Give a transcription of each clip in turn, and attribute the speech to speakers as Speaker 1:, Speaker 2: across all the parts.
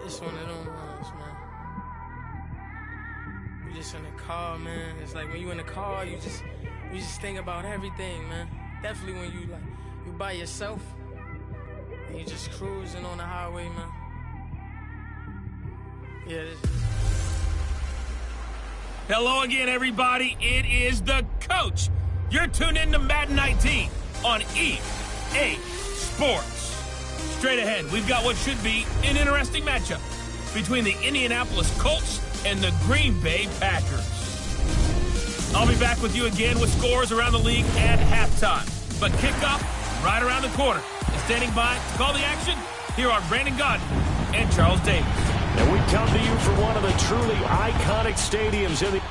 Speaker 1: It's one of them ones, man. You just in the car, man. It's like when you in the car, you just think about everything, man. Definitely when you by yourself and you just cruising on the highway, man. Yeah.
Speaker 2: Hello again, everybody. It is the coach. You're tuned in to Madden 19 on EA Sports. Straight ahead, we've got what should be an interesting matchup between the Indianapolis Colts and the Green Bay Packers. I'll be back with you again with scores around the league at halftime. But kickoff right around the corner. And standing by to call the action, here are Brandon Godden and Charles Davis.
Speaker 3: And we come to you from one of the truly iconic stadiums in the...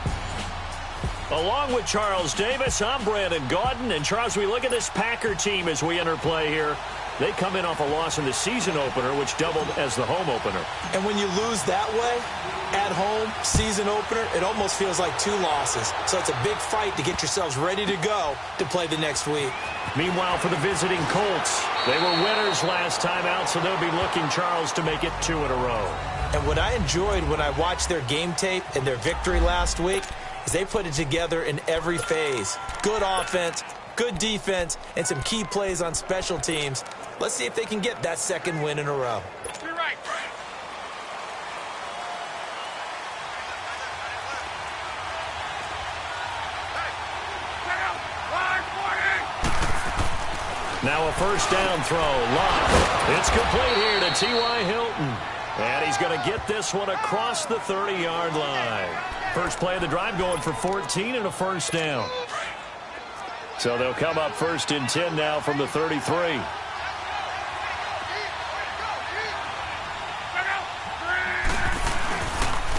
Speaker 3: Along with Charles Davis, I'm Brandon Godden. And Charles, we look at this Packer team as we enter play here. They come in off a loss in the season opener, which doubled as the home opener.
Speaker 4: And when you lose that way, at home, season opener, it almost feels like two losses. So it's a big fight to get yourselves ready to go to play the next week.
Speaker 3: Meanwhile, for the visiting Colts, they were winners last time out, so they'll be looking, Charles, to make it 2 in a row.
Speaker 4: And what I enjoyed when I watched their game tape and their victory last week is they put it together in every phase. Good offense, good defense, and some key plays on special teams. Let's see if they can get that second win in a row.
Speaker 2: You're right, Brian.
Speaker 3: Now a first down throw. Locke. It's complete here to T.Y. Hilton. And he's going to get this one across the 30-yard line. First play of the drive going for 14 and a first down. So they'll come up first and 10 now from the 33.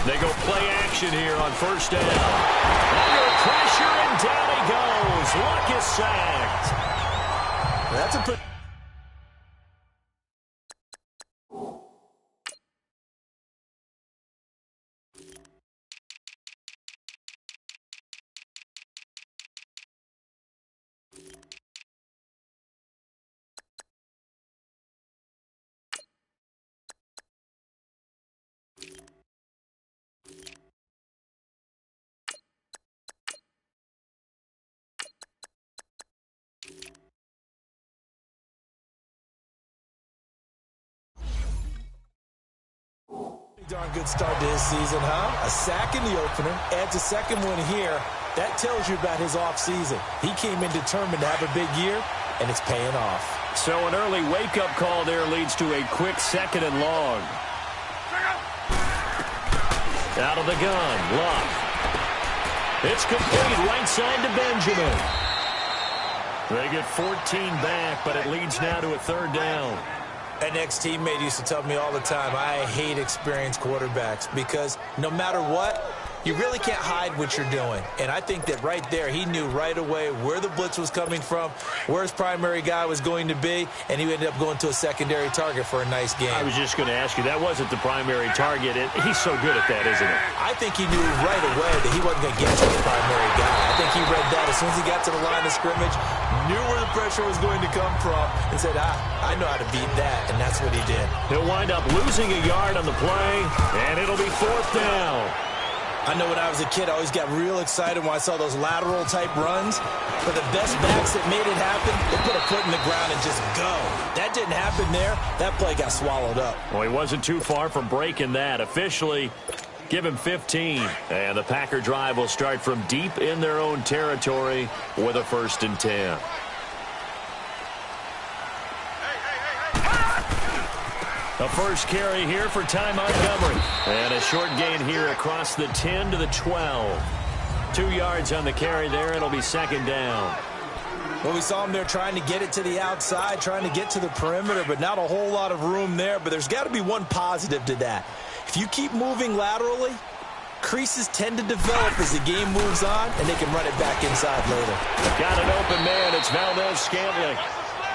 Speaker 3: They go play action here on first down. Under pressure, and down he goes. Luck is sacked.
Speaker 4: That's a pretty... darn good start to his season, huh? A sack in the opener, adds a second one here. That tells you about his offseason. He came in determined to have a big year, and it's paying off.
Speaker 3: So an early wake-up call there leads to a quick second and long. Out of the gun, Locke. It's complete, right side to Benjamin. They get 14 back, but it leads now to a third down.
Speaker 4: An ex-teammate used to tell me all the time, I hate experienced quarterbacks because no matter what, you really can't hide what you're doing. And I think that right there, he knew right away where the blitz was coming from, where his primary guy was going to be, and he ended up going to a secondary target for a nice game.
Speaker 3: I was just going to ask you, that wasn't the primary target. He's so good at that, isn't he?
Speaker 4: I think he knew right away that he wasn't going to get to the primary guy. I think he read that as soon as he got to the line of scrimmage, knew where the pressure was going to come from, and said, I know how to beat that, and that's what he did. He'll wind up losing a yard on the play, and it'll be fourth down. I know when I was a kid, I always got real excited when I saw those lateral-type runs. But the best backs that made it happen, they put a foot in the ground and just go. That didn't happen there. That play got swallowed up.
Speaker 3: Well, he wasn't too far from breaking that. Officially, give him 15. And the Packer drive will start from deep in their own territory with a first and 10. A first carry here for Ty Montgomery. And a short gain here across the 10 to the 12. 2 yards on the carry there. It'll be second down.
Speaker 4: Well, we saw him there trying to get it to the outside, trying to get to the perimeter, but not a whole lot of room there. But there's got to be one positive to that. If you keep moving laterally, creases tend to develop as the game moves on, and they can run it back inside later.
Speaker 3: Got an open man. It's Valdez-Scantling.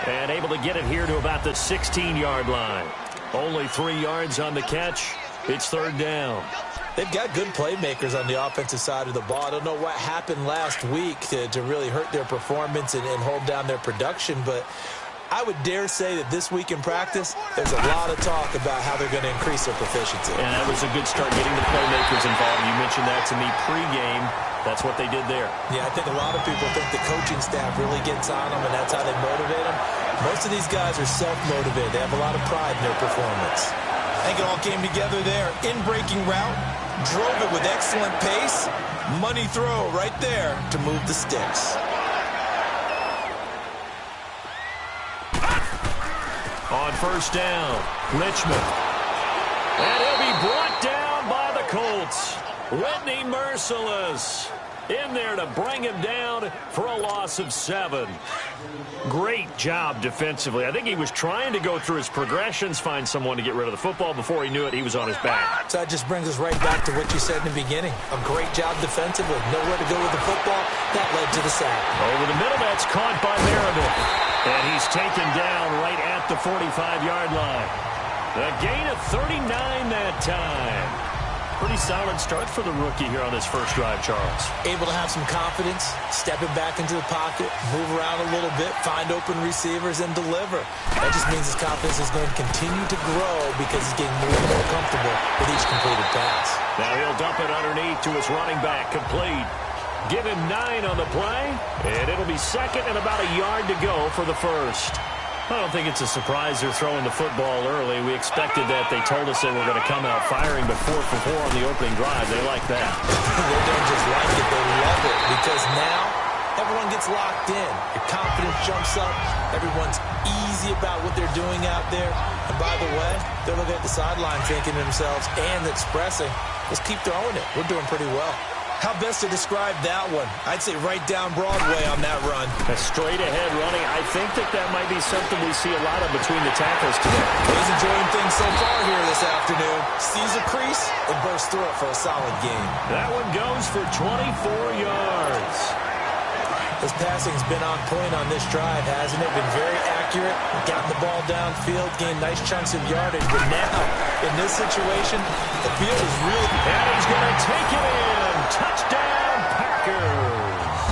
Speaker 3: And able to get it here to about the 16-yard line. Only 3 yards on the catch. It's third down.
Speaker 4: They've got good playmakers on the offensive side of the ball. I don't know what happened last week to really hurt their performance and hold down their production, but I would dare say that this week in practice, there's a lot of talk about how they're going to increase their proficiency.
Speaker 3: And that was a good start, getting the playmakers involved. You mentioned that to me pregame. That's what they did there.
Speaker 4: Yeah, I think a lot of people think the coaching staff really gets on them, and that's how they motivate them. Most of these guys are self-motivated. They have a lot of pride in their performance. I think it all came together there. In-breaking route, drove it with excellent pace. Money throw right there to move the sticks.
Speaker 3: On first down, Richmond. And he'll be brought down by the Colts. Whitney Merciless in there to bring him down for a loss of 7. Great job defensively. I think he was trying to go through his progressions, find someone to get rid of the football. Before he knew it, he was on his back.
Speaker 4: So that just brings us right back to what you said in the beginning. A great job defensively. Nowhere to go with the football. That led to the sack.
Speaker 3: Over the middle, that's caught by Merriman. And he's taken down right at the 45-yard line. A gain of 39 that time. Pretty solid start for the rookie here on this first drive, Charles.
Speaker 4: Able to have some confidence, stepping back into the pocket, move around a little bit, find open receivers, and deliver. That just means his confidence is going to continue to grow because he's getting more and more comfortable with each completed pass.
Speaker 3: Now he'll dump it underneath to his running back, complete. Give him 9 on the play, and it'll be second and about a yard to go for the first. I don't think it's a surprise they're throwing the football early. We expected that. They told us they were going to come out firing, but 4 for 4 on the opening drive. They like that.
Speaker 4: They don't just like it, they love it, because now everyone gets locked in. Your confidence jumps up. Everyone's easy about what they're doing out there. And by the way, they're looking at the sideline thinking to themselves and expressing, let's keep throwing it. We're doing pretty well. How best to describe that one? I'd say right down Broadway on that run.
Speaker 3: A straight-ahead running. I think that might be something we see a lot of between the tackles today.
Speaker 4: He's enjoying things so far here this afternoon. Sees a crease and bursts through it for a solid gain.
Speaker 3: That one goes for 24 yards.
Speaker 4: His passing's been on point on this drive, hasn't it? Been very accurate. Gotten the ball downfield, gained nice chunks of yardage. But now, in this situation, the field is really...
Speaker 3: And he's going to take it in. Touchdown, Packers.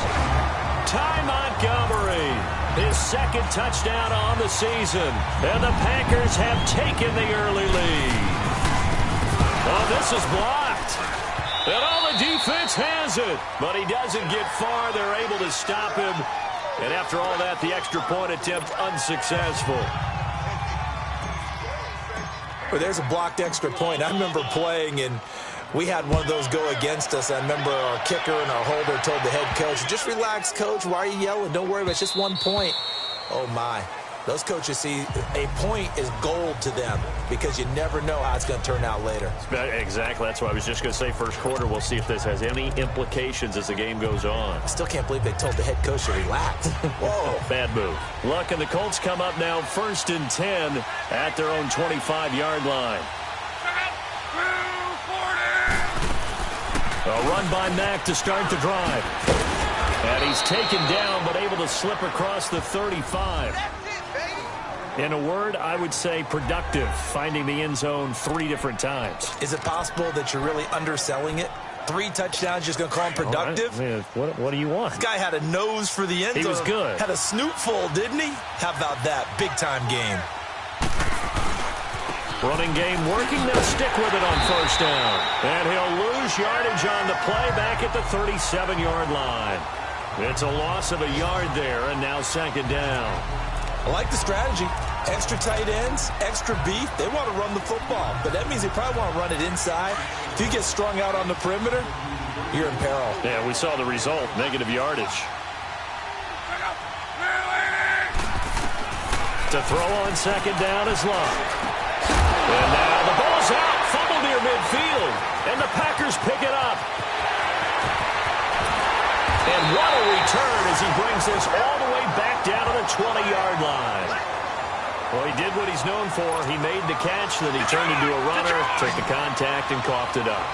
Speaker 3: Ty Montgomery, his second touchdown on the season. And the Packers have taken the early lead. Oh, this is blocked. And all the defense has it. But he doesn't get far. They're able to stop him. And after all that, the extra point attempt unsuccessful.
Speaker 4: Well, there's a blocked extra point. I remember playing, and we had one of those go against us. I remember our kicker and our holder told the head coach, just relax, coach. Why are you yelling? Don't worry about it. It's just 1 point. Oh, my. Those coaches see a point is gold to them because you never know how it's going to turn out later.
Speaker 3: Exactly. That's what I was just going to say. First quarter, we'll see if this has any implications as the game goes on.
Speaker 4: I still can't believe they told the head coach to relax. Whoa.
Speaker 3: Bad move. Luck and the Colts come up now 1st and 10 at their own 25-yard line. A run by Mack to start the drive. And he's taken down but able to slip across the 35. In a word, I would say productive, finding the end zone 3 different times.
Speaker 4: Is it possible that you're really underselling it? 3 touchdowns, just going to call him productive?
Speaker 3: Right. What do you want?
Speaker 4: This guy had a nose for the end zone.
Speaker 3: He was good.
Speaker 4: Had a snootful, didn't he? How about that? Big-time game.
Speaker 3: Running game working. They'll stick with it on first down. And he'll lose yardage on the play back at the 37-yard line. It's a loss of a yard there, and now second down.
Speaker 4: I like the strategy. Extra tight ends, extra beef. They want to run the football, but that means they probably want to run it inside. If you get strung out on the perimeter, you're in peril.
Speaker 3: Yeah, we saw the result, negative yardage. To throw on second down is Love. And now the ball's out, fumble near midfield, and the Packers pick it up. And what a return as he brings this all the way back down to the 20-yard line. Well, he did what he's known for. He made the catch, then he turned into a runner, took the contact, and coughed it up.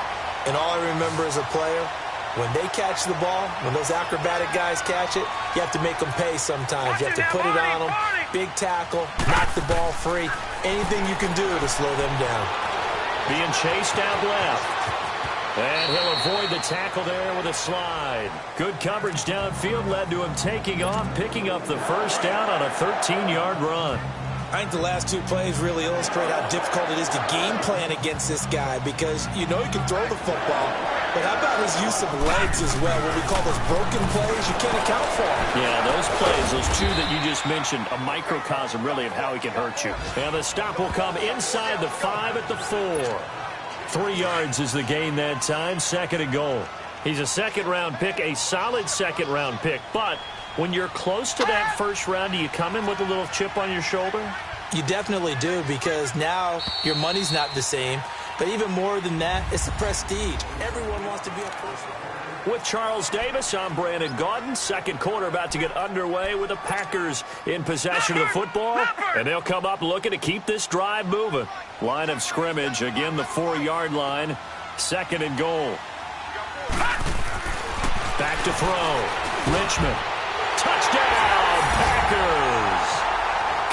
Speaker 4: And all I remember as a player, when they catch the ball, when those acrobatic guys catch it, you have to make them pay sometimes. You have to put it on them, big tackle, knock the ball free, anything you can do to slow them down.
Speaker 3: Being chased out left. And he'll avoid the tackle there with a slide. Good coverage downfield led to him taking off, picking up the first down on a 13-yard run.
Speaker 4: I think the last two plays really illustrate how difficult it is to game plan against this guy because you know he can throw the football, but how about his use of legs as well? What we call those broken plays, you can't account for them.
Speaker 3: Yeah, those plays, those two that you just mentioned, a microcosm really of how he can hurt you. And the stop will come inside the 5 at the 4. 3 yards is the gain that time, 2nd and goal. He's a second-round pick, a solid second-round pick, but when you're close to that first round, do you come in with a little chip on your shoulder?
Speaker 4: You definitely do because now your money's not the same. But even more than that, it's the prestige. Everyone wants to be a first round.
Speaker 3: With Charles Davis, I'm Brandon Gaudin. Second quarter about to get underway with the Packers in possession of the football. And they'll come up looking to keep this drive moving. Line of scrimmage, again the 4-yard line. 2nd and goal. Back to throw. Richmond. Touchdown, Packers!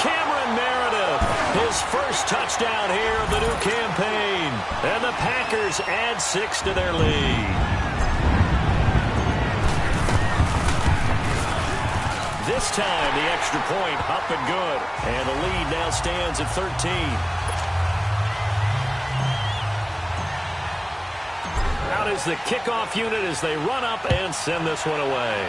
Speaker 3: Cameron Meredith, his first touchdown here of the new campaign. And the Packers add 6 to their lead. This time, the extra point up and good. And the lead now stands at 13. Out is the kickoff unit as they run up and send this one away.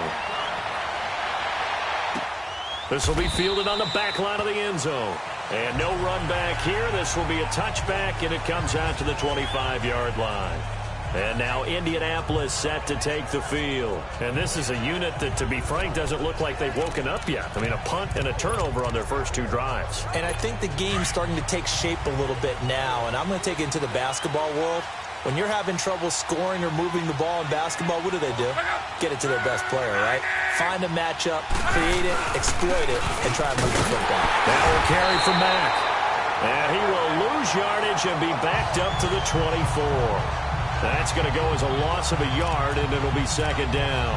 Speaker 3: This will be fielded on the back line of the end zone. And no run back here. This will be a touchback, and it comes out to the 25-yard line. And now Indianapolis set to take the field. And this is a unit that, to be frank, doesn't look like they've woken up yet. I mean, a punt and a turnover on their first 2 drives.
Speaker 4: And I think the game's starting to take shape a little bit now. And I'm going to take it into the basketball world. When you're having trouble scoring or moving the ball in basketball, what do? Get it to their best player, right? Find a matchup, create it, exploit it, and try and move the football.
Speaker 3: That will carry from Mack. And he will lose yardage and be backed up to the 24. That's going to go as a loss of a yard, and it'll be 2nd down.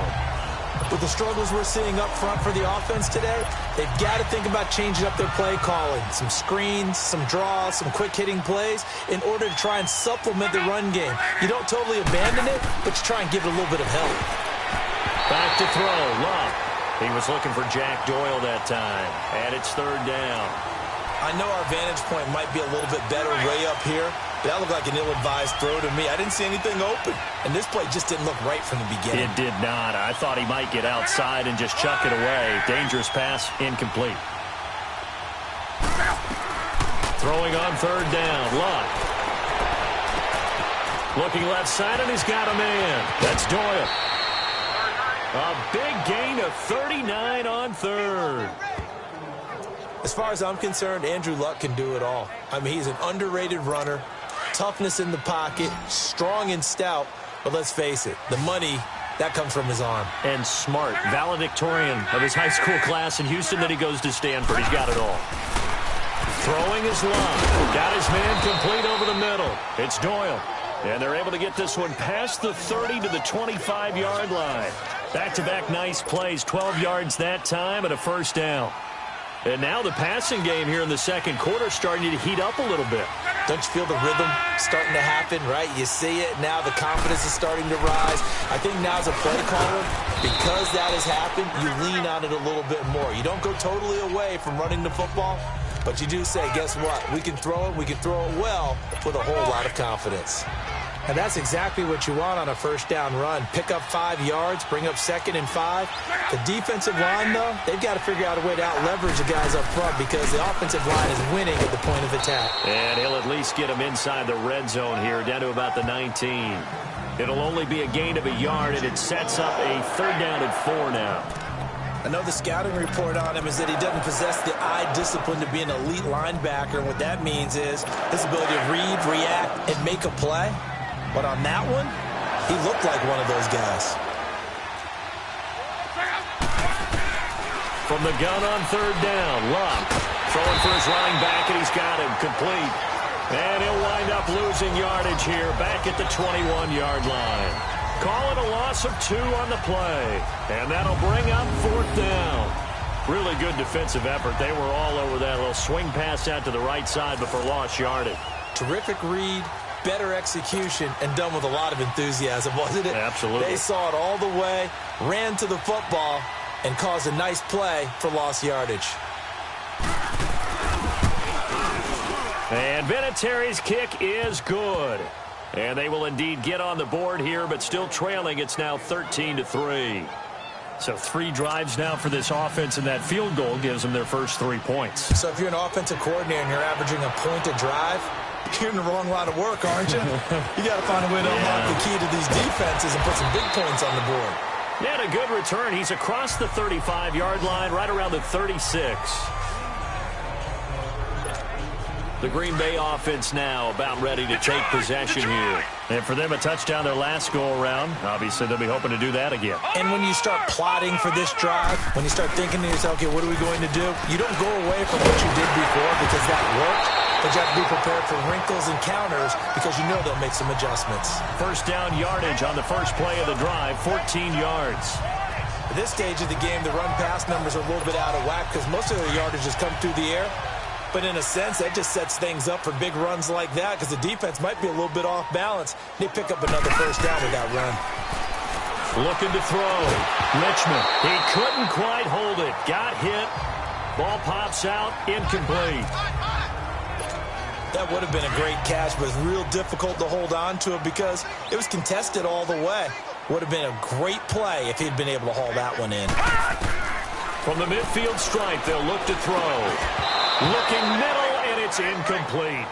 Speaker 4: With the struggles we're seeing up front for the offense today, they've got to think about changing up their play calling. Some screens, some draws, some quick-hitting plays in order to try and supplement the run game. You don't totally abandon it, but you try and give it a little bit of help.
Speaker 3: Back to throw, Love. He was looking for Jack Doyle that time, and it's 3rd down.
Speaker 4: I know our vantage point might be a little bit better way up here, but that looked like an ill-advised throw to me. I didn't see anything open, and this play just didn't look right from the beginning.
Speaker 3: It did not. I thought he might get outside and just chuck it away. Dangerous pass, incomplete. Throwing on 3rd down, Luck. Looking left side, and he's got a man. That's Doyle. A big gain of 39 on 3rd.
Speaker 4: As far as I'm concerned, Andrew Luck can do it all. I mean, he's an underrated runner, toughness in the pocket, strong and stout, but let's face it, the money, that comes from his arm.
Speaker 3: And smart, valedictorian of his high school class in Houston, then he goes to Stanford. He's got it all. Throwing is Luck. Got his man complete over the middle. It's Doyle. And they're able to get this one past the 30 to the 25-yard line. Back-to-back nice plays, 12 yards that time and a 1st down. And now the passing game here in the 2nd quarter starting to heat up a little bit.
Speaker 4: Don't you feel the rhythm starting to happen, right? You see it, now the confidence is starting to rise. I think now as a play caller, because that has happened, you lean on it a little bit more. You don't go totally away from running the football, but you do say, guess what? We can throw it well with a whole lot of confidence. And that's exactly what you want on a 1st down run. Pick up 5 yards, bring up 2nd and 5. The defensive line, though, they've got to figure out a way to out-leverage the guys up front because the offensive line is winning at the point of attack.
Speaker 3: And he'll at least get them inside the red zone here, down to about the 19. It'll only be a gain of a yard, and it sets up a 3rd down and 4 now.
Speaker 4: I know the scouting report on him is that he doesn't possess the eye discipline to be an elite linebacker. And what that means is his ability to read, react, and make a play. But on that one, he looked like one of those guys.
Speaker 3: From the gun on 3rd down, Luck throwing for his running back, and he's got him complete. And he'll wind up losing yardage here back at the 21-yard line. Call it a loss of 2 on the play. And that'll bring up 4th down. Really good defensive effort. They were all over that little swing pass out to the right side before lost yardage.
Speaker 4: Terrific read, better execution, and done with a lot of enthusiasm, wasn't it?
Speaker 3: Absolutely.
Speaker 4: They saw it all the way, ran to the football, and caused a nice play for lost yardage.
Speaker 3: And Vinatieri's kick is good. And they will indeed get on the board here, but still trailing. It's now 13-3. So 3 drives now for this offense, and that field goal gives them their first 3 points.
Speaker 4: So if you're an offensive coordinator and you're averaging a point a drive, you're in the wrong line of work, aren't you? You got to find a way to unlock the key to these defenses and put some big points on the board.
Speaker 3: Yeah, and a good return. He's across the 35-yard line, right around the 36. The Green Bay offense now about ready to take possession here. And for them, a touchdown their last go-around. Obviously, they'll be hoping to do that again.
Speaker 4: And when you start plotting for this drive, when you start thinking to yourself, okay, what are we going to do? You don't go away from what you did before because that worked, but you have to be prepared for wrinkles and counters because you know they'll make some adjustments.
Speaker 3: First down yardage on the first play of the drive, 14 yards.
Speaker 4: At this stage of the game, the run-pass numbers are a little bit out of whack because most of the yardage has come through the air. But in a sense, that just sets things up for big runs like that because the defense might be a little bit off balance. They pick up another first down with that run.
Speaker 3: Looking to throw. Richmond. He couldn't quite hold it. Got hit. Ball pops out. Incomplete.
Speaker 4: That would have been a great catch, but it's real difficult to hold on to it because it was contested all the way. Would have been a great play if he'd been able to haul that one in.
Speaker 3: From the midfield stripe, they'll look to throw. Looking middle, and it's incomplete.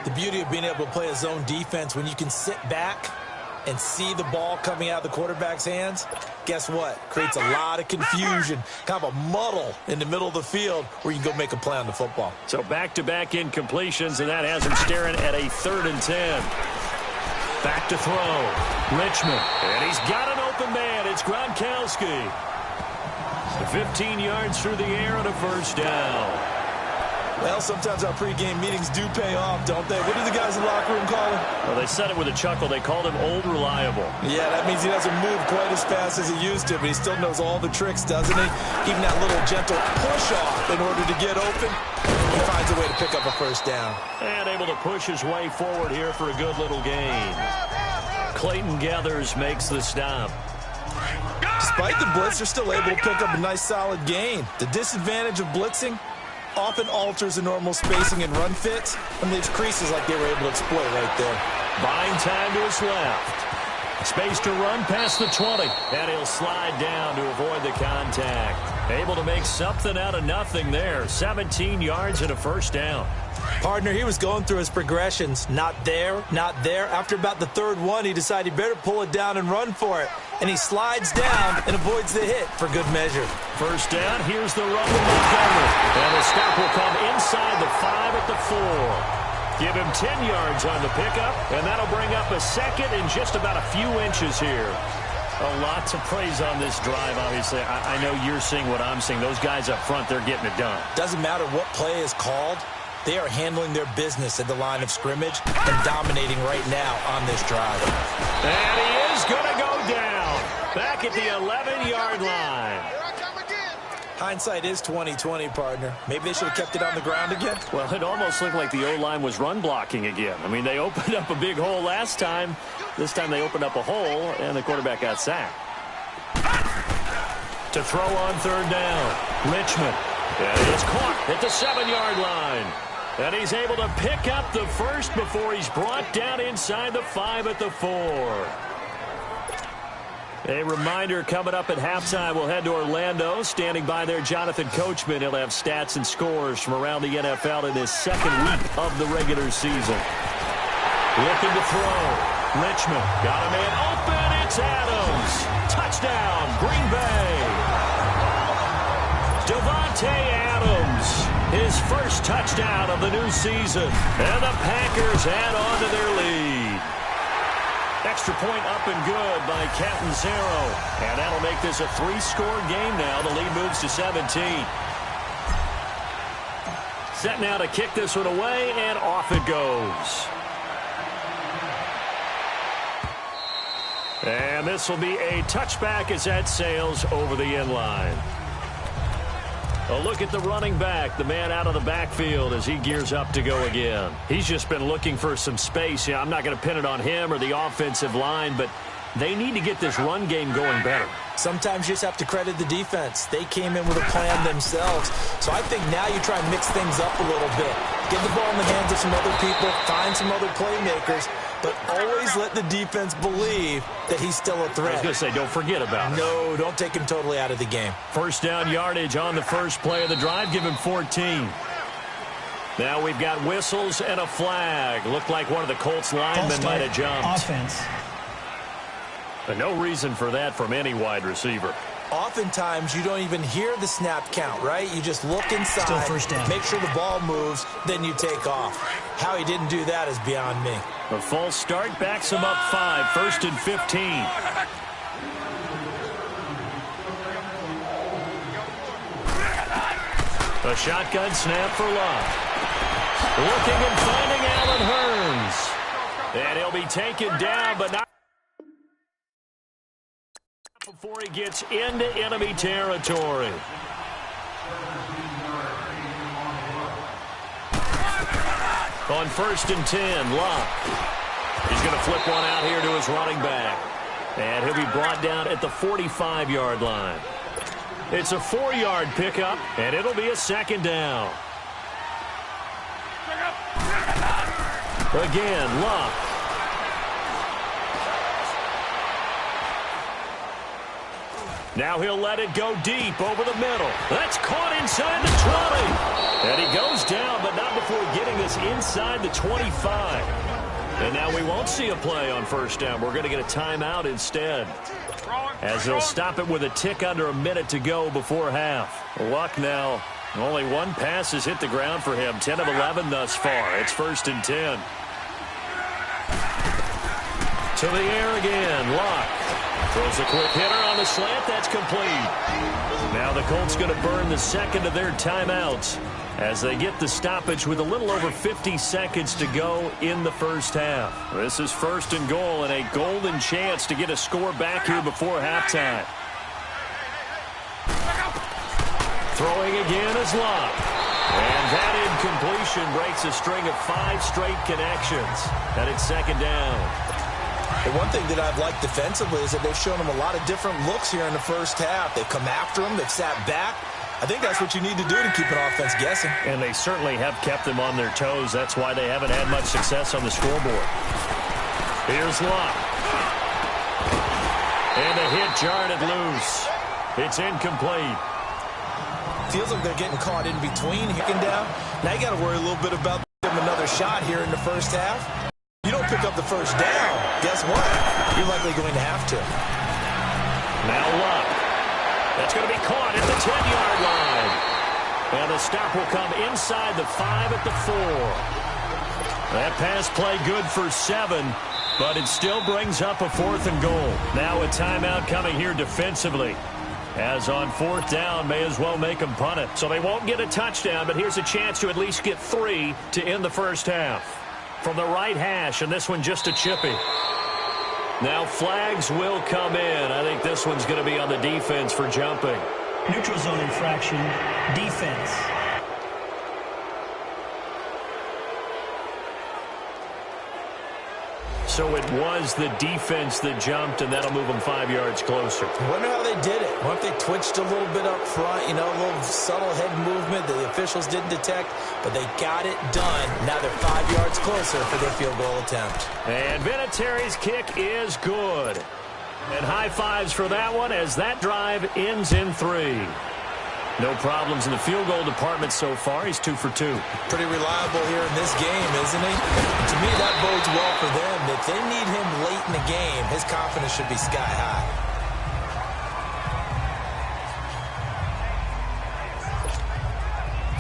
Speaker 4: The beauty of being able to play a zone defense when you can sit back and see the ball coming out of the quarterback's hands, guess what? Creates a lot of confusion, kind of a muddle in the middle of the field where you can go make a play on the football.
Speaker 3: So back-to-back incompletions, and that has him staring at a 3rd and 10. Back to throw. Richmond. And he's got an open man. It's Gronkowski. 15 yards through the air and a first down.
Speaker 4: Well, sometimes our pregame meetings do pay off, don't they? What do the guys in the locker room call him?
Speaker 3: Well, they said it with a chuckle. They called him Old Reliable.
Speaker 4: Yeah, that means he doesn't move quite as fast as he used to, but he still knows all the tricks, doesn't he? Even that little gentle push-off in order to get open, he finds a way to pick up a first down.
Speaker 3: And able to push his way forward here for a good little gain. Clayton Gathers makes the stop.
Speaker 4: Despite the blitz, they're still able to pick up a nice solid gain. The disadvantage of blitzing often alters the normal spacing and run fits and leaves creases like they were able to exploit right there.
Speaker 3: Buying time to his left. Space to run past the 20. And he'll slide down to avoid the contact. Able to make something out of nothing there. 17 yards and a first down.
Speaker 4: Partner, he was going through his progressions. Not there, not there. After about the 3rd one, he decided he better pull it down and run for it. And he slides down and avoids the hit for good measure.
Speaker 3: First down, here's the run with Montgomery. And the stop will come inside the 5 at the 4. Give him 10 yards on the pickup, and that'll bring up a second in just about a few inches here. A lot to praise on this drive, obviously. I know you're seeing what I'm seeing. Those guys up front, they're getting it done.
Speaker 4: Doesn't matter what play is called. They are handling their business at the line of scrimmage and dominating right now on this drive.
Speaker 3: And he is going to go down. Back at the 11-yard line.
Speaker 4: Hindsight is 20/20, partner. Maybe they should have kept it on the ground again.
Speaker 3: Well, it almost looked like the O-line was run blocking again. I mean, they opened up a big hole last time. This time they opened up a hole, and the quarterback got sacked. To throw on 3rd down, Richmond. And it's caught at the 7-yard line. And he's able to pick up the first before he's brought down inside the 5 at the 4. A reminder, coming up at halftime, we'll head to Orlando. Standing by there, Jonathan Coachman. He'll have stats and scores from around the NFL in his 2nd week of the regular season. Looking to throw. Richmond got a man open. It's Adams. Touchdown, Green Bay. Devontae Adams, his first touchdown of the new season. And the Packers add on to their lead. Extra point up and good by Catanzaro. And that'll make this a 3-score game now. The lead moves to 17. Set now to kick this one away, and off it goes. And this will be a touchback as that sails over the end line. A look at the running back, the man out of the backfield as he gears up to go again. He's just been looking for some space. Yeah, I'm not going to pin it on him or the offensive line, but they need to get this run game going better.
Speaker 4: Sometimes you just have to credit the defense. They came in with a plan themselves. So I think now you try and mix things up a little bit. Get the ball in the hands of some other people, find some other playmakers, but always let the defense believe that he's still a threat.
Speaker 3: I was going to say, don't forget about it.
Speaker 4: No, don't take him totally out of the game.
Speaker 3: First down yardage on the first play of the drive. Give him 14. Now we've got whistles and a flag. Looked like one of the Colts linemen might have jumped.
Speaker 5: Offense.
Speaker 3: But no reason for that from any wide receiver.
Speaker 4: Oftentimes, you don't even hear the snap count, right? You just look inside,
Speaker 5: Still first down.
Speaker 4: Make sure the ball moves, then you take off. How he didn't do that is beyond me.
Speaker 3: A false start backs him up 5, 1st and 15. A shotgun snap for Love. Looking and finding Allen Hurns. And he'll be taken down, but not before he gets into enemy territory. On 1st and 10, Locke. He's going to flip one out here to his running back. And he'll be brought down at the 45-yard line. It's a 4-yard pickup, and it'll be a 2nd down. Again, Locke. Now he'll let it go deep over the middle. That's caught inside the 20. And he goes down, but not before getting this inside the 25. And now we won't see a play on 1st down. We're going to get a timeout instead, as they'll stop it with a tick under a minute to go before half. Luck now. Only one pass has hit the ground for him. 10 of 11 thus far. It's 1st and 10. To the air again. Luck. Throws a quick hitter on the slant. That's complete. Now the Colts going to burn the 2nd of their timeouts as they get the stoppage with a little over 50 seconds to go in the 1st half. This is 1st and goal and a golden chance to get a score back here before halftime. Throwing again is Locke. And that incompletion breaks a string of 5 straight connections. And it's 2nd down.
Speaker 4: The one thing that I've liked defensively is that they've shown him a lot of different looks here in the 1st half. They've come after him. They've sat back. I think that's what you need to do to keep an offense guessing.
Speaker 3: And they certainly have kept them on their toes. That's why they haven't had much success on the scoreboard. Here's Locke. And a hit jarred it loose. It's incomplete.
Speaker 4: Feels like they're getting caught in between, hicking down. Now you got to worry a little bit about them another shot here in the 1st half. You don't pick up the 1st down, guess what? You're likely going to have to.
Speaker 3: Now Locke. That's going to be caught at the 10-yard line. And the stop will come inside the 5 at the 4. That pass play good for 7, but it still brings up a 4th and goal. Now a timeout coming here defensively. As on 4th down, may as well make them punt it. So they won't get a touchdown, but here's a chance to at least get 3 to end the 1st half. From the right hash, and this one just a chippy. Now flags will come in. I think this one's going to be on the defense for jumping.
Speaker 5: Neutral zone infraction, defense.
Speaker 3: So it was the defense that jumped, and that'll move them 5 yards closer.
Speaker 4: I wonder how they did it. I wonder if they twitched a little bit up front, you know, a little subtle head movement that the officials didn't detect, but they got it done. Now they're 5 yards closer for their field goal attempt.
Speaker 3: And Vinatieri's kick is good. And high fives for that one as that drive ends in 3. No problems in the field goal department so far. He's 2 for 2.
Speaker 4: Pretty reliable here in this game, isn't he? And to me, that bodes well for them. If they need him late in the game, his confidence should be sky high.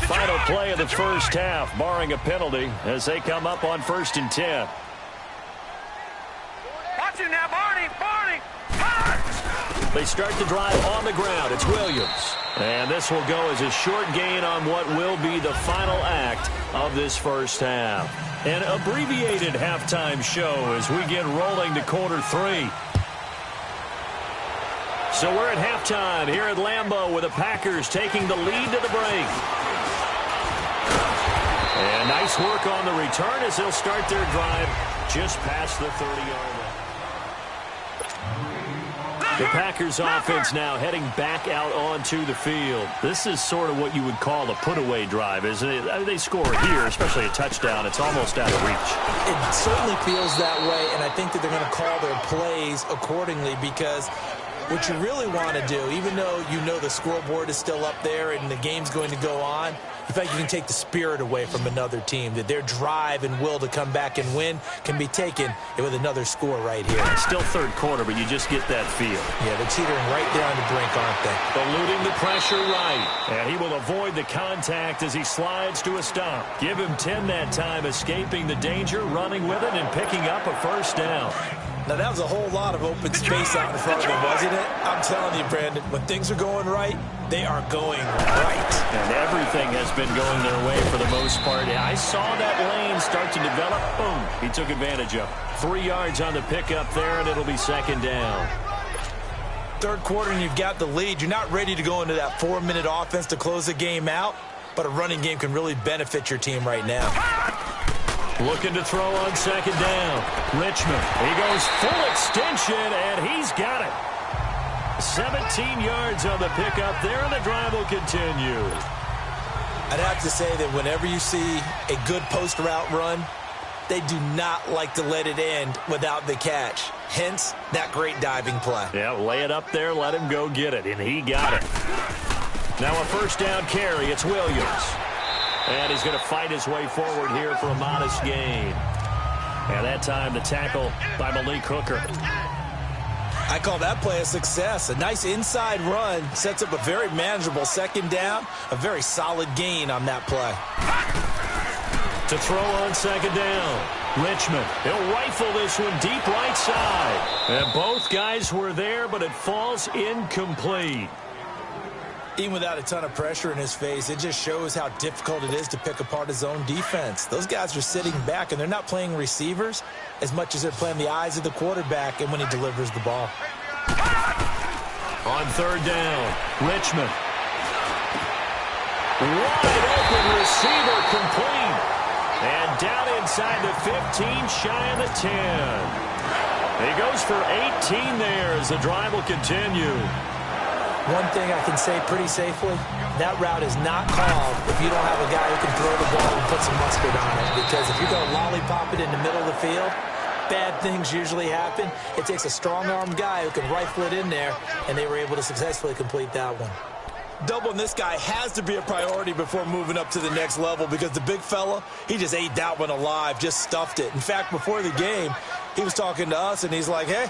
Speaker 3: Final play of the 1st half, barring a penalty, as they come up on 1st and 10.
Speaker 6: Watch it now, Barney! Barney! Punch!
Speaker 3: They start the drive on the ground. It's Williams. And this will go as a short gain on what will be the final act of this 1st half. An abbreviated halftime show as we get rolling to quarter 3. So we're at halftime here at Lambeau with the Packers taking the lead to the break. And nice work on the return as they'll start their drive just past the 30-yard line. The Packers offense now heading back out onto the field. This is sort of what you would call a put-away drive, isn't it? I mean, they score here, especially a touchdown. It's almost out of reach.
Speaker 4: It certainly feels that way, and I think that they're going to call their plays accordingly because what you really want to do, even though you know the scoreboard is still up there and the game's going to go on, in fact, you can take the spirit away from another team, that their drive and will to come back and win can be taken with another score right here.
Speaker 3: It's still third quarter, but you just get that feel.
Speaker 4: Yeah, they're teetering right there on the brink, aren't they?
Speaker 3: Eluding the pressure right. And he will avoid the contact as he slides to a stop. Give him 10 that time, escaping the danger, running with it, and picking up a first down.
Speaker 4: Now, that was a whole lot of open space out in front of him, wasn't it? I'm telling you, Brandon, when things are going right, they are going right.
Speaker 3: And everything has been going their way for the most part. I saw that lane start to develop. Boom. He took advantage of it. 3 yards on the pickup there, and it'll be second down.
Speaker 4: Third quarter, and you've got the lead. You're not ready to go into that 4-minute offense to close the game out, but a running game can really benefit your team right now.
Speaker 3: Looking to throw on second down. Richmond. He goes full extension, and he's got it. 17 yards on the pickup there, and the drive will continue.
Speaker 4: I'd have to say that whenever you see a good post route run, they do not like to let it end without the catch. Hence, that great diving play.
Speaker 3: Yeah, lay it up there, let him go get it, and he got it. Now a first down carry. It's Williams. And he's going to fight his way forward here for a modest gain. And that time the tackle by Malik Hooker.
Speaker 4: I call that play a success. A nice inside run sets up a very manageable second down. A very solid gain on that play.
Speaker 3: To throw on second down. Richmond. He'll rifle this one deep right side. And both guys were there, but it falls incomplete.
Speaker 4: Even without a ton of pressure in his face, it just shows how difficult it is to pick apart his own defense. Those guys are sitting back, and they're not playing receivers as much as they're playing the eyes of the quarterback and when he delivers the ball.
Speaker 3: On third down, Richmond. Wide open receiver complete. And down inside the 15, shy of the 10. He goes for 18 there as the drive will continue.
Speaker 4: One thing I can say pretty safely, that route is not called if you don't have a guy who can throw the ball and put some mustard on it. Because if you're going to lollipop it in the middle of the field, bad things usually happen. It takes a strong-armed guy who can rifle it in there, and they were able to successfully complete that one. Doubling this guy has to be a priority before moving up to the next level because the big fella, he just ate that one alive, just stuffed it. In fact, before the game, he was talking to us, and he's like, hey,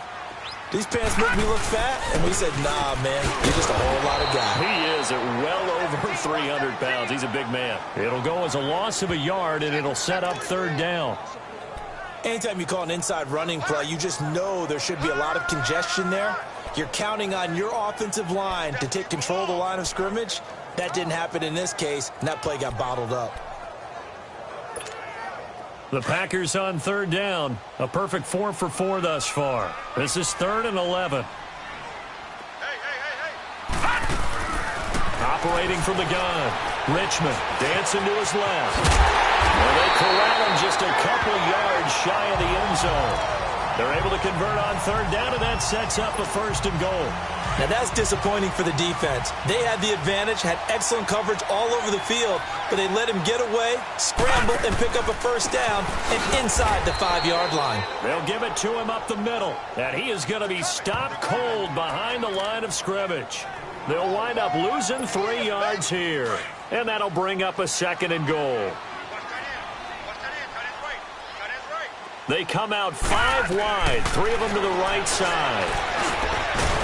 Speaker 4: these pants make me look fat? And we said, nah, man, you're just a whole lot of guy.
Speaker 3: He is at well over 300 pounds. He's a big man. It'll go as a loss of a yard, and it'll set up third down.
Speaker 4: Anytime you call an inside running play, you just know there should be a lot of congestion there. You're counting on your offensive line to take control of the line of scrimmage. That didn't happen in this case, and that play got bottled up.
Speaker 3: The Packers on third down. A perfect 4 for 4 thus far. This is 3rd and 11. Operating from the gun. Richmond dancing to his left. Well, they corral him just a couple yards shy of the end zone. They're able to convert on third down, and that sets up a 1st and goal.
Speaker 4: Now, that's disappointing for the defense. They had the advantage, had excellent coverage all over the field, but they let him get away, scramble, and pick up a 1st down and inside the 5-yard line.
Speaker 3: They'll give it to him up the middle, and he is going to be stopped cold behind the line of scrimmage. They'll wind up losing 3 yards here, and that'll bring up a 2nd and goal. They come out 5 wide, 3 of them to the right side.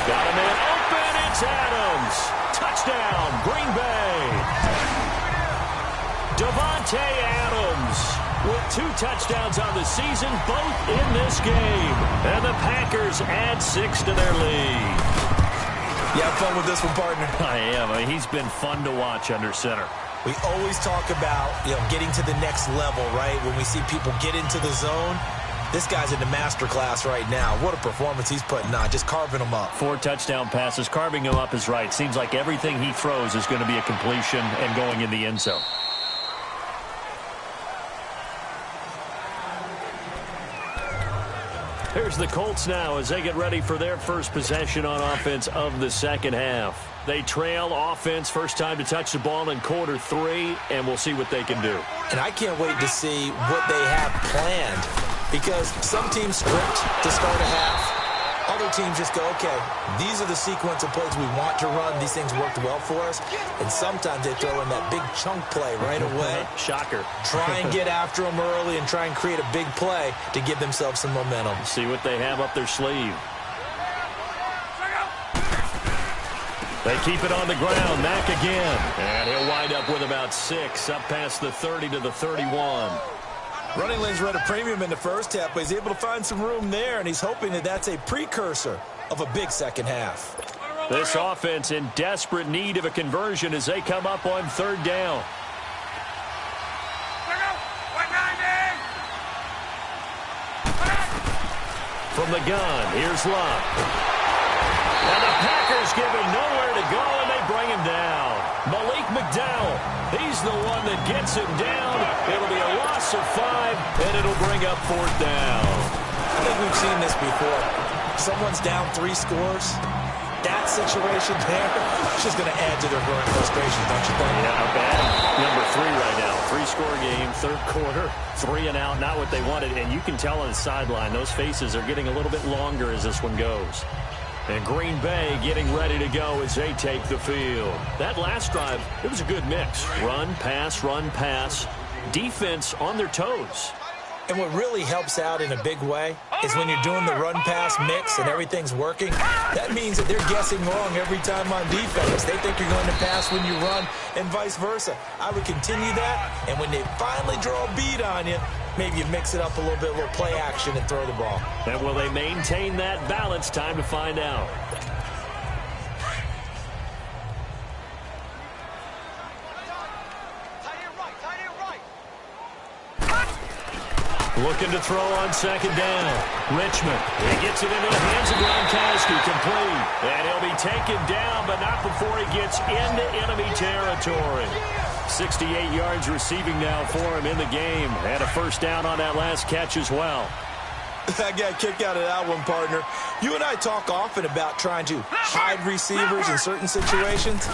Speaker 3: Got a man open, it's Adams. Touchdown, Green Bay. Davante Adams with 2 touchdowns on the season, both in this game. And the Packers add 6 to their lead.
Speaker 4: You have fun with this one, partner?
Speaker 3: I am. He's been fun to watch under center.
Speaker 4: We always talk about, getting to the next level, right? When we see people get into the zone, This guy's in the master class right now. What a performance he's putting on, just carving them up.
Speaker 3: 4 touchdown passes. Carving him up is right. Seems like everything he throws is going to be a completion and going in the end zone. Here's the Colts now as they get ready for their first possession on offense of the second half. They trail offense, first time to touch the ball in quarter 3, and we'll see what they can do.
Speaker 4: And I can't wait to see what they have planned, because some teams script to start a half. Other teams just go, okay, these are the sequence of plays we want to run. These things worked well for us. And sometimes they throw in that big chunk play right away.
Speaker 3: Shocker.
Speaker 4: Try and get after them early and try and create a big play to give themselves some momentum.
Speaker 3: See what they have up their sleeve. They keep it on the ground. Mack again. And he'll wind up with about 6 up past the 30 to the 31.
Speaker 4: Running lanes were at a premium in the first half, but he's able to find some room there, and he's hoping that that's a precursor of a big second half.
Speaker 3: This offense in desperate need of a conversion as they come up on 3rd down. From the gun, here's Luck. And the Packers give him nowhere to go, and they bring him down. Malik McDowell, he's the one that gets him down. It'll be a loss of 5, and it'll bring up 4th down.
Speaker 4: I think we've seen this before. Someone's down 3 scores. That situation there is just going to add to their growing frustration, don't you think?
Speaker 3: Yeah, bad. Number 3 right now. 3-score game, 3rd quarter, 3 and out, not what they wanted. And you can tell on the sideline, those faces are getting a little bit longer as this one goes. And Green Bay getting ready to go as they take the field. That last drive, it was a good mix. Run, pass, defense on their toes.
Speaker 4: And what really helps out in a big way is when you're doing the run-pass mix and everything's working, that means that they're guessing wrong every time on defense. They think you're going to pass when you run and vice versa. I would continue that, and when they finally draw a beat on you, maybe you mix it up a little bit, a little play action, and throw the ball.
Speaker 3: And will they maintain that balance? Time to find out. Looking to throw on 2nd down. Richmond, he gets it into the hands of Gronkowski, complete. And he'll be taken down, but not before he gets into enemy territory. 68 yards receiving now for him in the game. And a 1st down on that last catch as well.
Speaker 4: I got a kick out of that one, partner. You and I talk often about trying to hide receivers in certain situations,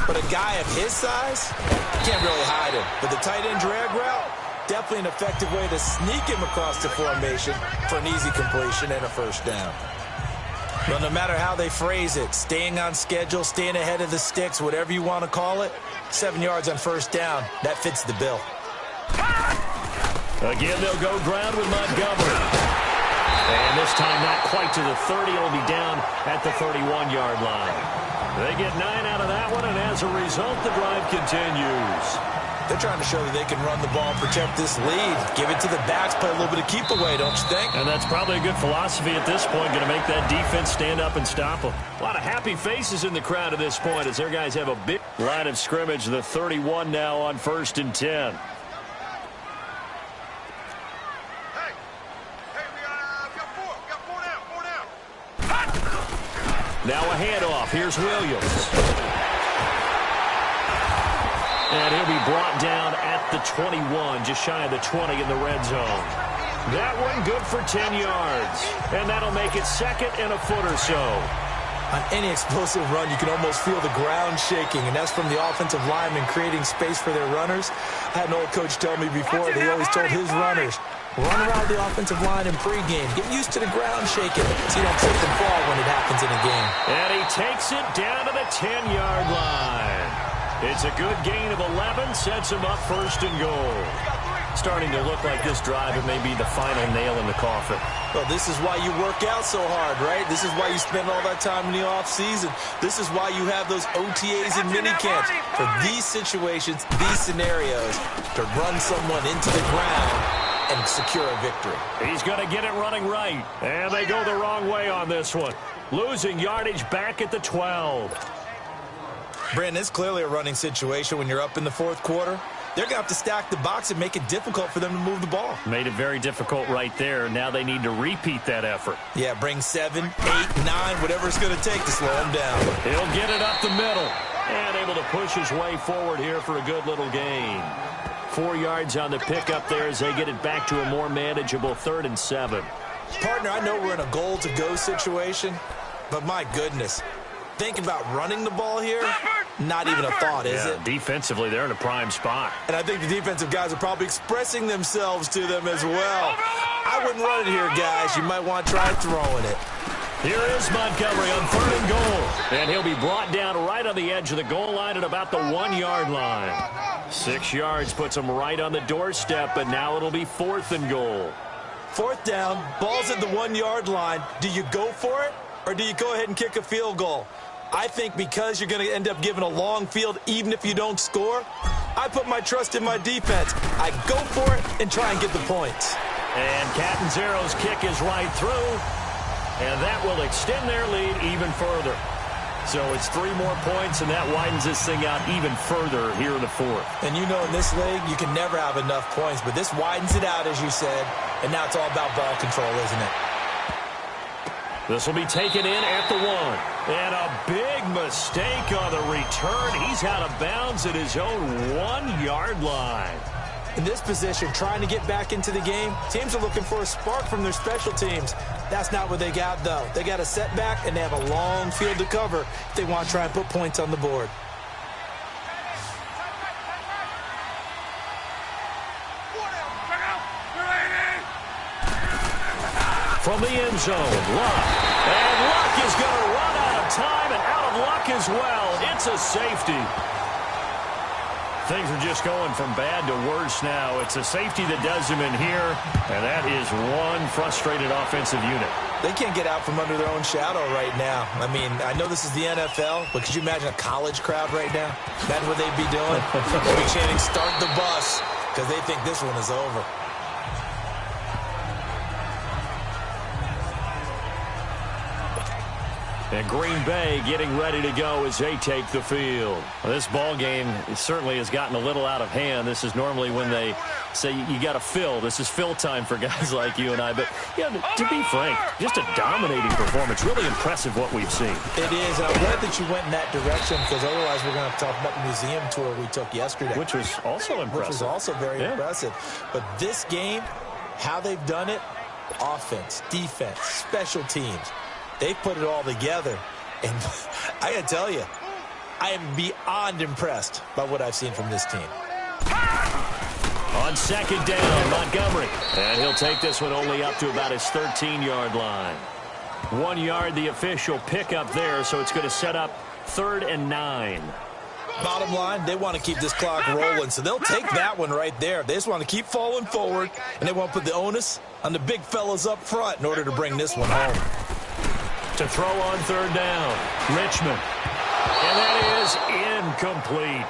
Speaker 4: but a guy of his size, can't really hide him. But the tight end drag route, definitely an effective way to sneak him across the formation for an easy completion and a 1st down. Well, no matter how they phrase it, staying on schedule, staying ahead of the sticks, whatever you want to call it, 7 yards on 1st down, that fits the bill.
Speaker 3: Again, they'll go ground with Montgomery. And this time not quite to the 30. It'll be down at the 31-yard line. They get 9 out of that one, and as a result, the drive continues.
Speaker 4: They're trying to show that they can run the ball, protect this lead, give it to the backs, play a little bit of keep away, don't you think?
Speaker 3: And that's probably a good philosophy at this point, going to make that defense stand up and stop them. A lot of happy faces in the crowd at this point as their guys have a big line of scrimmage. The 31 now on 1st and 10. Now a handoff. Here's Williams. And he'll be brought down at the 21, just shy of the 20 in the red zone. That one good for 10 yards. And that'll make it 2nd and a foot or so.
Speaker 4: On any explosive run, you can almost feel the ground shaking, and that's from the offensive linemen creating space for their runners. I had an old coach tell me before that he always told his runners, run around the offensive line in pregame. Get used to the ground shaking so you don't trip and fall when it happens in a game.
Speaker 3: And he takes it down to the 10-yard line. It's a good gain of 11, sets him up 1st and goal. Starting to look like this drive, it may be the final nail in the coffin.
Speaker 4: Well, this is why you work out so hard, right? This is why you spend all that time in the offseason. This is why you have those OTAs and minicamps. For these situations, these scenarios, to run someone into the ground and secure a victory.
Speaker 3: He's going to get it running right. And they go the wrong way on this one. Losing yardage back at the 12.
Speaker 4: Brandon, it's clearly a running situation when you're up in the 4th quarter. they're going to have to stack the box and make it difficult for them to move the ball.
Speaker 3: Made it very difficult right there. Now they need to repeat that effort.
Speaker 4: Yeah, bring 7, 8, 9, whatever it's going to take to slow him down.
Speaker 3: He'll get it up the middle. And able to push his way forward here for a good little gain. 4 yards on the pickup there as they get it back to a more manageable 3rd and 7.
Speaker 4: Partner, I know we're in a goal-to-go situation, but my goodness, think about running the ball here. Not even a thought, is it?
Speaker 3: Defensively, they're in a prime spot.
Speaker 4: And I think the defensive guys are probably expressing themselves to them as well. I wouldn't run it here, guys. You might want to try throwing it.
Speaker 3: Here is Montgomery on 3rd and goal. And he'll be brought down right on the edge of the goal line at about the 1-yard line. 6 yards puts him right on the doorstep, but now it'll be 4th and goal.
Speaker 4: 4th down, ball's at the 1-yard line. Do you go for it, or do you go ahead and kick a field goal? I think because you're going to end up giving a long field even if you don't score, I put my trust in my defense. I go for it and try and get the points.
Speaker 3: And Catanzaro's kick is right through. And that will extend their lead even further. So it's 3 more points, and that widens this thing out even further here in the 4th.
Speaker 4: And you know in this league, you can never have enough points, but this widens it out, as you said, and now it's all about ball control, isn't it?
Speaker 3: This will be taken in at the 1. And a big mistake on the return. He's out of bounds at his own 1-yard line.
Speaker 4: In this position, trying to get back into the game, teams are looking for a spark from their special teams. That's not what they got, though. They got a setback, and they have a long field to cover if they want to try and put points on the board.
Speaker 3: From the end zone, Luck. And Luck is going to run out of time and out of luck as well. It's a safety. Things are just going from bad to worse now. It's a safety that does him in here, and that is one frustrated offensive unit.
Speaker 4: They can't get out from under their own shadow right now. I mean, I know this is the NFL, but could you imagine a college crowd right now? That's what they'd be doing. They'd be chanting, "Start the bus," because they think this one is over.
Speaker 3: And Green Bay getting ready to go as they take the field. Well, this ball game certainly has gotten a little out of hand. This is normally when they say you got to fill. This is fill time for guys like you and I. But, yeah, to be frank, just a dominating performance. Really impressive what we've seen.
Speaker 4: It is. And I'm glad that you went in that direction, because otherwise we're going to have to talk about the museum tour we took yesterday.
Speaker 3: Which was also impressive.
Speaker 4: Which was also very impressive. But this game, how they've done it, offense, defense, special teams, they put it all together, and I got to tell you, I am beyond impressed by what I've seen from this team.
Speaker 3: On 2nd down, Montgomery, and he'll take this one only up to about his 13-yard line. 1 yard, the official pickup there, so it's going to set up 3rd and 9.
Speaker 4: Bottom line, they want to keep this clock rolling, so they'll take that one right there. They just want to keep falling forward, and they want to put the onus on the big fellas up front in order to bring this one home.
Speaker 3: To throw on 3rd down, Richmond. And that is incomplete.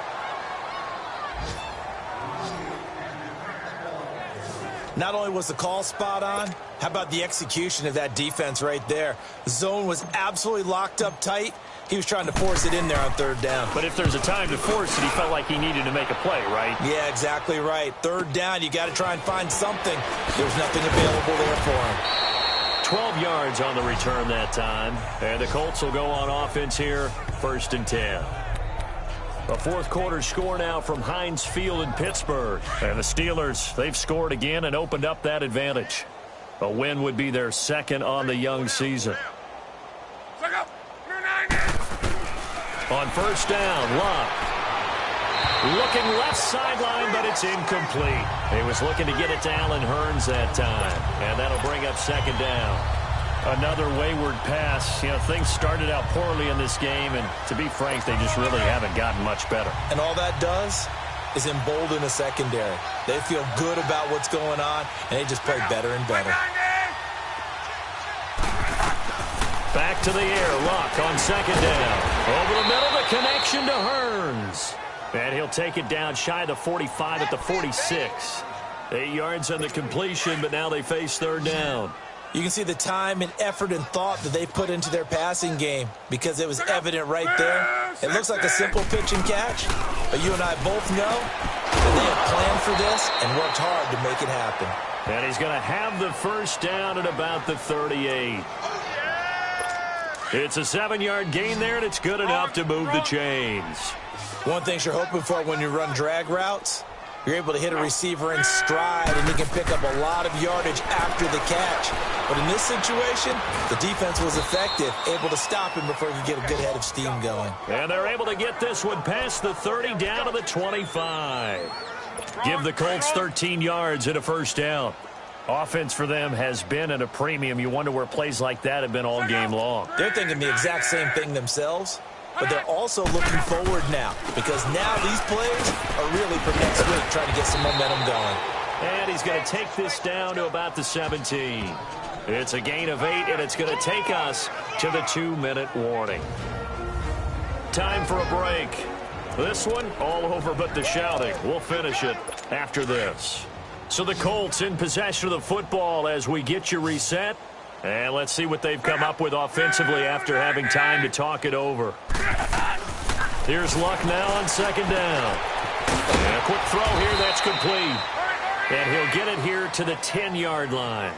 Speaker 4: Not only was the call spot on, how about the execution of that defense right there? The zone was absolutely locked up tight. He was trying to force it in there on 3rd down.
Speaker 3: But if there's a time to force it, he felt like he needed to make a play, right?
Speaker 4: Yeah, exactly right. 3rd down, you got to try and find something. There's nothing available there for him.
Speaker 3: 12 yards on the return that time. And the Colts will go on offense here, 1st and 10. A 4th quarter score now from Heinz Field in Pittsburgh. And the Steelers, they've scored again and opened up that advantage. A win would be their 2nd on the young season. On 1st down, Luck. Looking left sideline, but it's incomplete. He was looking to get it to Allen Hurns that time. And that'll bring up 2nd down. Another wayward pass. You know, things started out poorly in this game, and to be frank, they just really haven't gotten much better.
Speaker 4: And all that does is embolden the secondary. They feel good about what's going on, and they just play better and better.
Speaker 3: Back to the air, Luck on 2nd down. Over the middle, the connection to Hurns. And he'll take it down shy of the 45 at the 46. 8 yards on the completion, but now they face 3rd down.
Speaker 4: You can see the time and effort and thought that they put into their passing game, because it was evident right there. It looks like a simple pitch and catch, but you and I both know And they have planned for this and worked hard to make it happen.
Speaker 3: And he's going to have the first down at about the 38. It's a 7-yard gain there, and it's good enough to move the chains.
Speaker 4: One thing you're hoping for when you run drag routes, you're able to hit a receiver in stride, and he can pick up a lot of yardage after the catch. But in this situation, the defense was effective, able to stop him before he could get a good head of steam going.
Speaker 3: And they're able to get this one past the 30 down to the 25. Give the Colts 13 yards and a first down. Offense for them has been at a premium. You wonder where plays like that have been all game long.
Speaker 4: They're thinking the exact same thing themselves, but they're also looking forward now because now these plays are really for next week, trying to get some momentum going.
Speaker 3: And he's going to take this down to about the 17. It's a gain of 8, and it's going to take us to the 2-minute warning. Time for a break. This one, all over but the shouting. We'll finish it after this. So the Colts in possession of the football as we get you reset. And let's see what they've come up with offensively after having time to talk it over. Here's Luck now on second down. And a quick throw here, that's complete. And he'll get it here to the 10-yard line.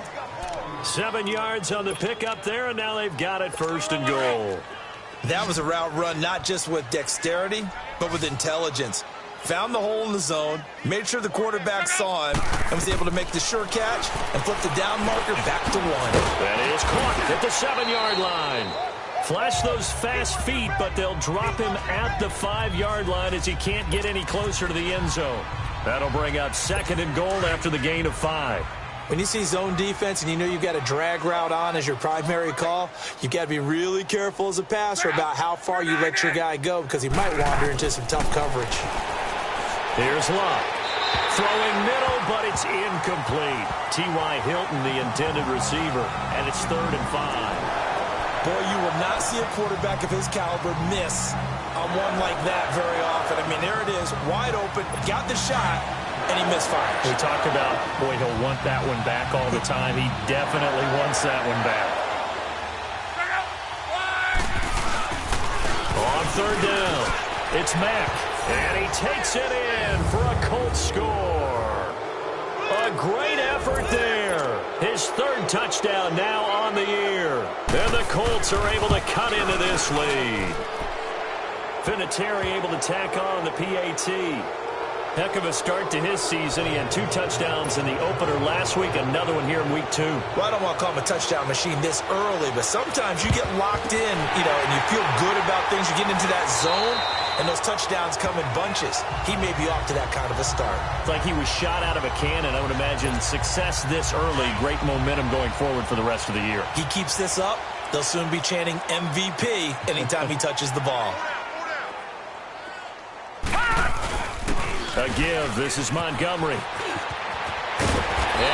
Speaker 3: 7 yards on the pickup there, and now they've got it first and goal.
Speaker 4: That was a route run not just with dexterity, but with intelligence. Found the hole in the zone, made sure the quarterback saw him, and was able to make the sure catch and flip the down marker back to 1.
Speaker 3: That is caught at the 7-yard line. Flash those fast feet, but they'll drop him at the 5-yard line as he can't get any closer to the end zone. That'll bring up second and goal after the gain of 5.
Speaker 4: When you see zone defense and you know you've got a drag route on as your primary call, you've got to be really careful as a passer about how far you let your guy go because he might wander into some tough coverage.
Speaker 3: Here's Luck. Throwing middle, but it's incomplete. T.Y. Hilton, the intended receiver, and it's 3rd and 5.
Speaker 4: Boy, you will not see a quarterback of his caliber miss on one like that very often. I mean, there it is, wide open, got the shot, and he misfires.
Speaker 2: We talk about, boy, he'll want that one back all the time. He definitely wants that one back.
Speaker 3: On 3rd down, it's Mack, and he takes it in for a Colts score. A great effort there. His 3rd touchdown now on the year. And the Colts are able to cut into this lead. Vinatieri able to tack on the PAT. Heck of a start to his season. He had 2 touchdowns in the opener last week, another one here in week 2.
Speaker 4: Well, I don't want to call him a touchdown machine this early, but sometimes you get locked in, and you feel good about things. You get into that zone, and those touchdowns come in bunches. He may be off to that kind of a start.
Speaker 3: It's like he was shot out of a cannon. I would imagine success this early, great momentum going forward for the rest of the year.
Speaker 4: He keeps this up, they'll soon be chanting MVP anytime he touches the ball.
Speaker 3: A give. This is Montgomery. And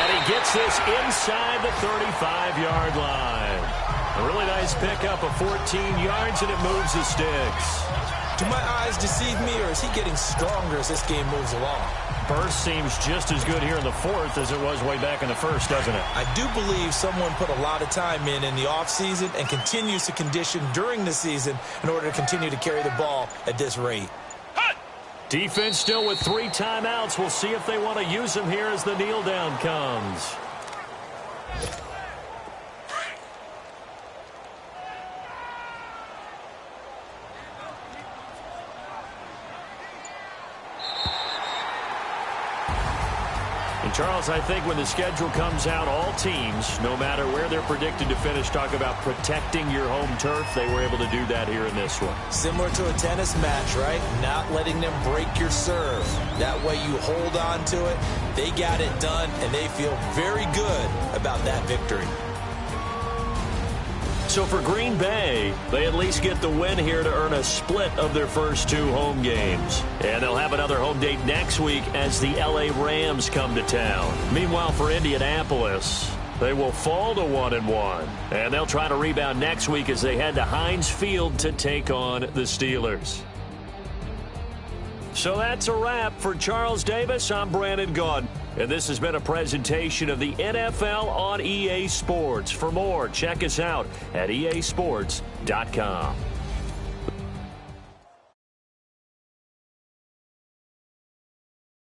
Speaker 3: he gets this inside the 35-yard line. A really nice pickup of 14 yards, and it moves the sticks.
Speaker 4: Do my eyes deceive me, or is he getting stronger as this game moves along?
Speaker 3: Burst seems just as good here in the 4th as it was way back in the 1st, doesn't it?
Speaker 4: I do believe someone put a lot of time in the offseason and continues to condition during the season in order to continue to carry the ball at this rate.
Speaker 3: Defense still with 3 timeouts. We'll see if they want to use them here as the kneel down comes. And Charles, I think when the schedule comes out, all teams, no matter where they're predicted to finish, talk about protecting your home turf. They were able to do that here in this one.
Speaker 4: Similar to a tennis match, right? Not letting them break your serve. That way you hold on to it. They got it done, and they feel very good about that victory.
Speaker 3: So for Green Bay, they at least get the win here to earn a split of their first 2 home games. And they'll have another home date next week as the LA Rams come to town. Meanwhile, for Indianapolis, they will fall to 1-1. And they'll try to rebound next week as they head to Heinz Field to take on the Steelers. So that's a wrap for Charles Davis. I'm Brandon Gaudin. And this has been a presentation of the NFL on EA Sports. For more, check us out at easports.com.